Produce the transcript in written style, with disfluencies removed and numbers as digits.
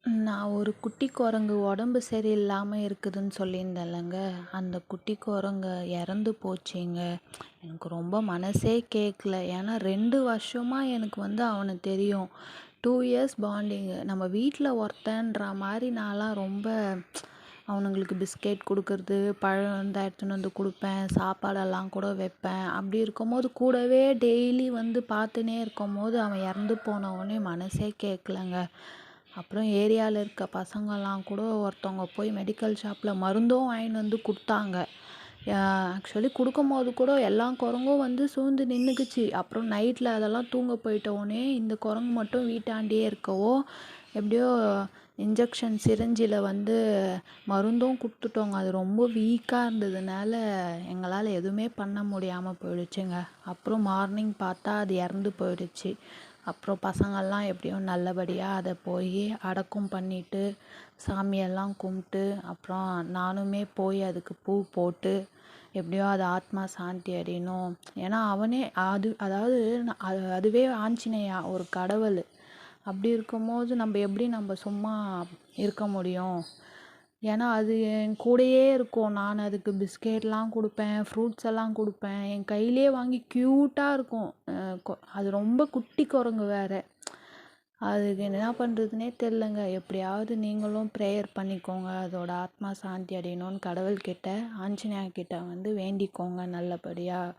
நான் ஒரு குட்டி குரங்கு உடம்பு சரியில்லாம இருக்குதுன்னு சொல்லியிருந்தேன்லங்க. அந்த குட்டி குரங்கு இறந்து போச்சுங்க. எனக்கு ரொம்ப மனசே கேட்கல. ஏன்னா 2 வருஷமா எனக்கு அவன தெரியும். 2 இயர்ஸ் பாண்டிங்கு. நம்ம வீட்டில் ஒருத்தன்ற மாரி நான்லாம் ரொம்ப அவனுங்களுக்கு பிஸ்கெட் கொடுக்கறது, பழம் இருந்தால் எடுத்துன்னு வந்து கொடுப்பேன், சாப்பாடெல்லாம் கூட வைப்பேன். அப்படி இருக்கும்போது கூடவே டெய்லி பார்த்துன்னே இருக்கும்போது அவன் இறந்து போன உடனே மனசே கேட்கலங்க. அப்புறம் ஏரியாவில் இருக்க பசங்கள்லாம் கூட ஒருத்தவங்க போய் மெடிக்கல் ஷாப்பில் மருந்தும் வாங்கின்னு வந்து கொடுத்தாங்க. ஆக்சுவலி கொடுக்கும்போது கூட எல்லா குரங்கும் சூழ்ந்து நின்றுக்குச்சு. அப்புறம் நைட்டில் அதெல்லாம் தூங்க போயிட்டோடனே இந்த குரங்கு மட்டும் வீட்டாண்டியே இருக்கவோ எப்படியோ இன்ஜெக்ஷன் சிரிஞ்சில் மருந்தும் கொடுத்துட்டோங்க. அது ரொம்ப வீக்காக இருந்ததுனால எங்களால் எதுவுமே பண்ண முடியாமல் போயிடுச்சுங்க. அப்புறம் மார்னிங் பார்த்தா அது இறந்து போயிடுச்சு. அப்புறம் பசங்கள்லாம் எப்படியோ நல்லபடியாக அதை போய் அடக்கம் பண்ணிவிட்டு சாமியெல்லாம் கும்பிட்டு அப்புறம் நானுமே போய் அதுக்கு பூ போட்டு எப்படியோ அது ஆத்மா சாந்தி அடையணும். ஏன்னா அவனே அதாவது அதுவே ஆஞ்சநேயா ஒரு கடவுள். அப்படி இருக்கும்போது நம்ம சும்மா இருக்க முடியும்? ஏன்னா அது என் கூடயே இருக்கும். நான் அதுக்கு பிஸ்கெட்லாம் கொடுப்பேன், ஃப்ரூட்ஸ் எல்லாம் கொடுப்பேன். என் கையிலே வாங்கி க்யூட்டாக இருக்கும். அது ரொம்ப குட்டி குரங்கு வேறு. அதுக்கு என்ன பண்ணுறதுனே தெரிலங்க. எப்படியாவது நீங்களும் ப்ரேயர் பண்ணிக்கோங்க. அதோட ஆத்மா சாந்தி அடையணும்னு கடவுள்கிட்ட, ஆஞ்சநேயா கிட்ட வேண்டிக்கோங்க நல்லபடியாக.